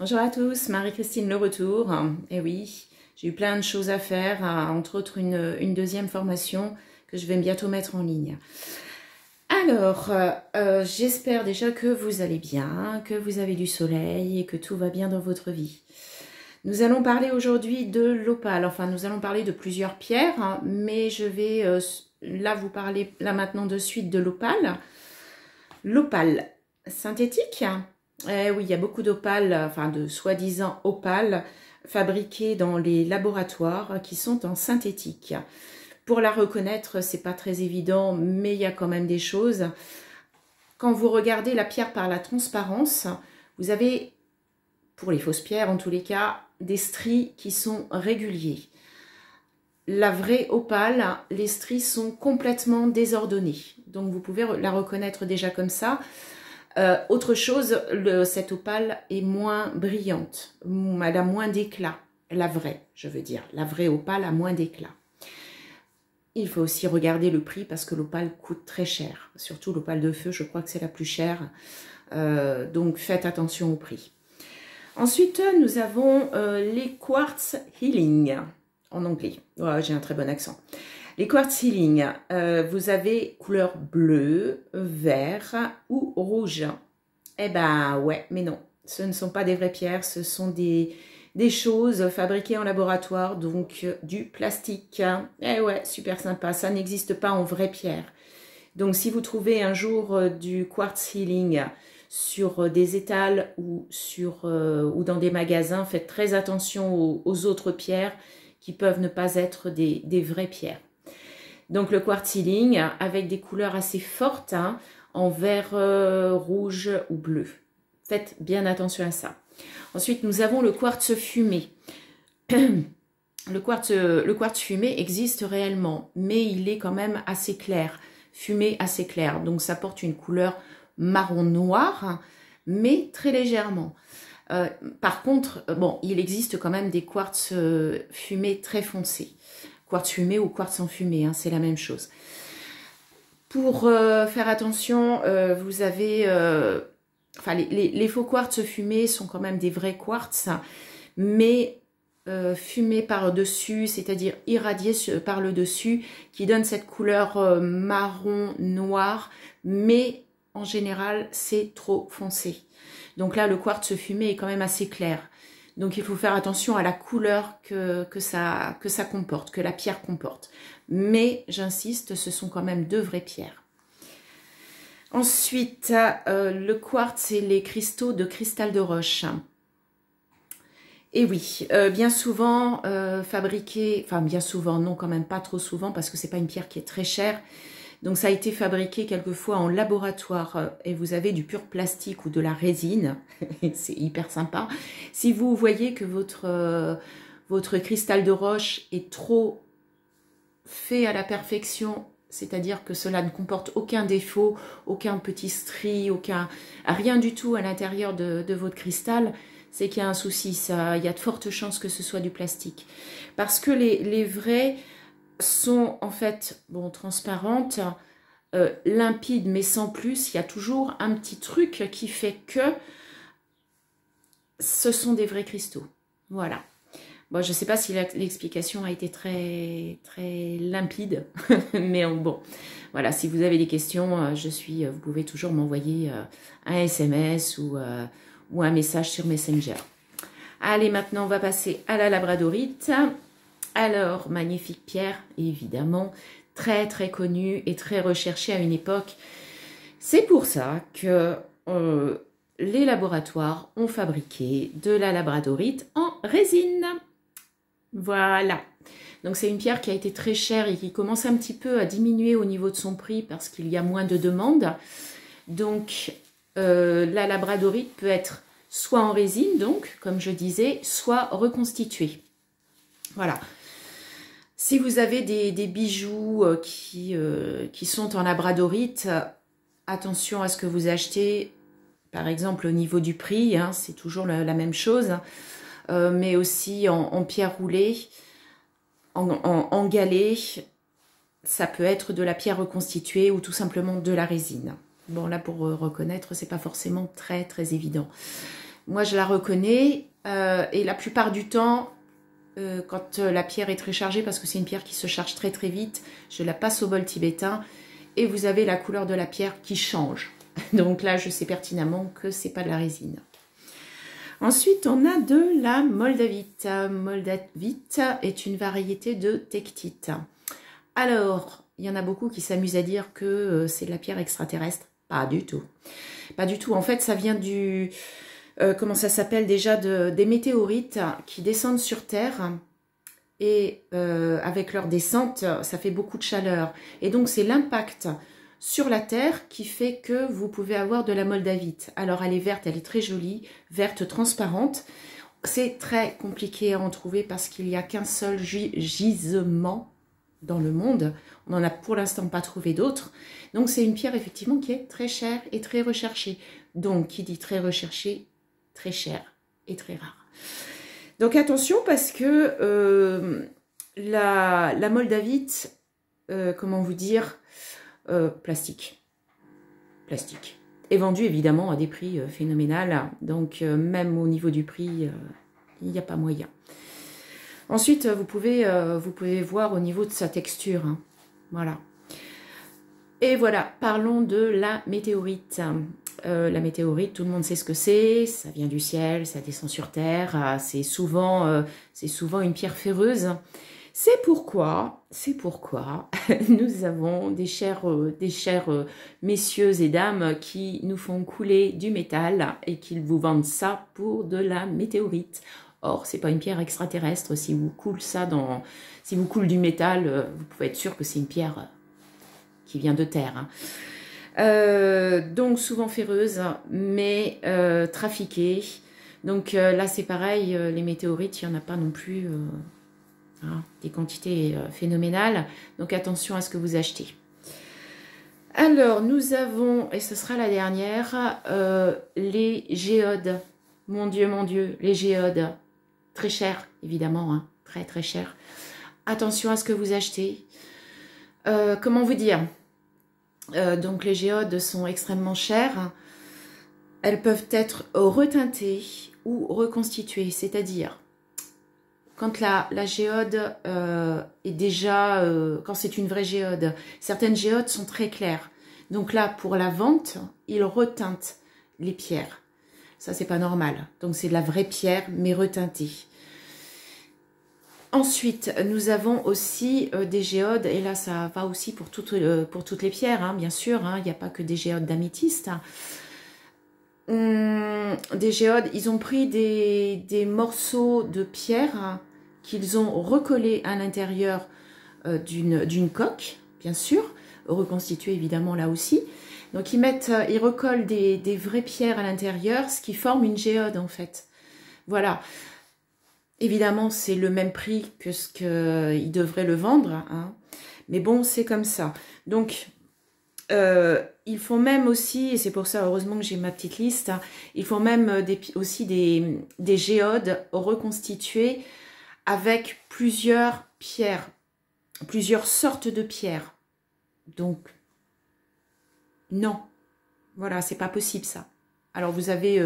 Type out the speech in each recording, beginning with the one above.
Bonjour à tous, Marie-Christine le retour. Et oui, j'ai eu plein de choses à faire, entre autres une deuxième formation que je vais bientôt mettre en ligne. Alors, j'espère déjà que vous allez bien, que vous avez du soleil et que tout va bien dans votre vie. Nous allons parler aujourd'hui de l'opale, enfin nous allons parler de plusieurs pierres, hein, mais je vais là vous parler là maintenant de suite de l'opale. L'opale synthétique. Oui, il y a beaucoup d'opales, enfin de soi-disant opales fabriquées dans les laboratoires qui sont en synthétique. Pour la reconnaître, c'est pas très évident, mais il y a quand même des choses. Quand vous regardez la pierre par la transparence, vous avez, pour les fausses pierres en tous les cas, des stries qui sont réguliers. La vraie opale, les stries sont complètement désordonnées. Donc vous pouvez la reconnaître déjà comme ça. Autre chose, cette opale est moins brillante, elle a moins d'éclat, la vraie, je veux dire, la vraie opale a moins d'éclat. Il faut aussi regarder le prix parce que l'opale coûte très cher, surtout l'opale de feu, je crois que c'est la plus chère, donc faites attention au prix. Ensuite, nous avons les quartz healing, en anglais, ouais, j'ai un très bon accent. Les quartz healing, vous avez couleur bleu, vert ou rouge. Eh ben ouais, mais non, ce ne sont pas des vraies pierres, ce sont des choses fabriquées en laboratoire, donc du plastique. Eh ouais, super sympa, ça n'existe pas en vraie pierre. Donc si vous trouvez un jour du quartz healing sur des étals ou, ou dans des magasins, faites très attention aux autres pierres qui peuvent ne pas être des vraies pierres. Donc le quartz healing avec des couleurs assez fortes, hein, en vert, rouge ou bleu. Faites bien attention à ça. Ensuite, nous avons le quartz fumé. Le quartz fumé existe réellement, mais il est quand même assez clair, fumé assez clair. Donc ça porte une couleur marron noir, mais très légèrement. Par contre, bon, il existe quand même des quartz fumés très foncés. Quartz fumé ou quartz en fumée, hein, c'est la même chose. Pour faire attention, vous avez... enfin, les faux quartz fumés sont quand même des vrais quartz, mais fumés par-dessus, c'est-à-dire irradiés par le dessus, qui donne cette couleur marron-noir, mais en général, c'est trop foncé. Donc là, le quartz fumé est quand même assez clair. Donc il faut faire attention à la couleur que ça comporte, que la pierre comporte. Mais j'insiste, ce sont quand même deux vraies pierres. Ensuite, le quartz et les cristaux de cristal de roche. Et oui, bien souvent fabriqué, enfin bien souvent, non quand même pas trop souvent parce que c'est pas une pierre qui est très chère. Donc ça a été fabriqué quelquefois en laboratoire et vous avez du pur plastique ou de la résine, c'est hyper sympa. Si vous voyez que votre cristal de roche est trop fait à la perfection, c'est-à-dire que cela ne comporte aucun défaut, aucun petit stri, rien du tout à l'intérieur de votre cristal, c'est qu'il y a un souci, il y a de fortes chances que ce soit du plastique. Parce que les vrais sont en fait bon, transparentes, limpides mais sans plus. Il y a toujours un petit truc qui fait que ce sont des vrais cristaux. Voilà. Bon, je ne sais pas si l'explication a été très, très limpide, mais bon, voilà, si vous avez des questions, vous pouvez toujours m'envoyer un SMS ou un message sur Messenger. Allez, maintenant, on va passer à la labradorite. Alors, magnifique pierre, évidemment, très très connue et très recherchée à une époque. C'est pour ça que les laboratoires ont fabriqué de la labradorite en résine. Voilà. Donc c'est une pierre qui a été très chère et qui commence un petit peu à diminuer au niveau de son prix parce qu'il y a moins de demandes. Donc la labradorite peut être soit en résine, donc comme je disais, soit reconstituée. Voilà. Si vous avez des bijoux qui sont en labradorite, attention à ce que vous achetez. Par exemple, au niveau du prix, hein, c'est toujours la même chose. Mais aussi en pierre roulée, en galet. Ça peut être de la pierre reconstituée ou tout simplement de la résine. Bon, là, pour reconnaître, c'est pas forcément très, très évident. moi je la reconnais et la plupart du temps, quand la pierre est très chargée, parce que c'est une pierre qui se charge très très vite, je la passe au bol tibétain et vous avez la couleur de la pierre qui change. Donc là, je sais pertinemment que c'est pas de la résine. Ensuite, on a de la moldavite. Moldavite est une variété de tektite. Alors, il y en a beaucoup qui s'amusent à dire que c'est de la pierre extraterrestre. Pas du tout. Pas du tout. En fait, ça vient du... comment ça s'appelle déjà, des météorites qui descendent sur Terre. Et avec leur descente, ça fait beaucoup de chaleur. Et donc, c'est l'impact sur la terre qui fait que vous pouvez avoir de la moldavite. Alors, elle est verte, elle est très jolie, verte transparente. C'est très compliqué à en trouver parce qu'il n'y a qu'un seul gisement dans le monde. On n'en a pour l'instant pas trouvé d'autres. Donc, c'est une pierre effectivement qui est très chère et très recherchée. Donc, qui dit très recherchée, très chère et très rare. Donc, attention parce que la moldavite, comment vous dire, plastique, est vendu évidemment à des prix phénoménal, donc même au niveau du prix, il n'y a pas moyen. Ensuite, vous pouvez voir au niveau de sa texture, hein. Voilà. Et voilà, parlons de la météorite. La météorite, tout le monde sait ce que c'est, ça vient du ciel, ça descend sur terre, c'est souvent une pierre ferreuse. C'est pourquoi nous avons des chers messieurs et dames qui nous font couler du métal et qu'ils vous vendent ça pour de la météorite. Or, c'est pas une pierre extraterrestre. Si vous coulez du métal, vous pouvez être sûr que c'est une pierre qui vient de terre, hein. Donc souvent ferreuse, mais trafiquée. Donc là, c'est pareil, les météorites, il n'y en a pas non plus... des quantités phénoménales, donc attention à ce que vous achetez. Alors, nous avons, et ce sera la dernière, les géodes. Mon Dieu, les géodes. Très cher, évidemment, hein, très très cher. Attention à ce que vous achetez. Comment vous dire, donc les géodes sont extrêmement chères. Elles peuvent être reteintées ou reconstituées, c'est-à-dire... Quand la géode est déjà, quand c'est une vraie géode, certaines géodes sont très claires. Donc là, pour la vente, ils reteintent les pierres. Ça, c'est pas normal. Donc c'est de la vraie pierre, mais reteintée. Ensuite, nous avons aussi des géodes, et là, ça va aussi pour toutes les pierres, hein, bien sûr. Hein, il n'y a pas que des géodes d'améthyste. Des géodes, ils ont pris des morceaux de pierre, hein, qu'ils ont recollés à l'intérieur d'une coque, bien sûr, reconstituée évidemment là aussi. Donc ils recollent des vraies pierres à l'intérieur, ce qui forme une géode en fait. Voilà. Évidemment, c'est le même prix que ce qu'ils devraient le vendre, hein. Mais bon, c'est comme ça. Donc, ils font même aussi, et c'est pour ça heureusement que j'ai ma petite liste, hein, ils font même aussi des géodes reconstituées avec plusieurs pierres, plusieurs sortes de pierres. Donc, non, voilà, c'est pas possible ça. Alors vous avez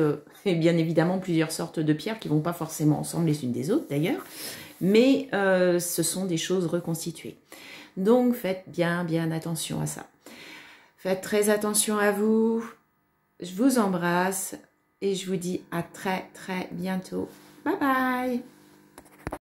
bien évidemment plusieurs sortes de pierres qui vont pas forcément ensemble les unes des autres d'ailleurs, mais ce sont des choses reconstituées. Donc faites bien attention à ça. Faites très attention à vous. Je vous embrasse et je vous dis à très bientôt. Bye bye.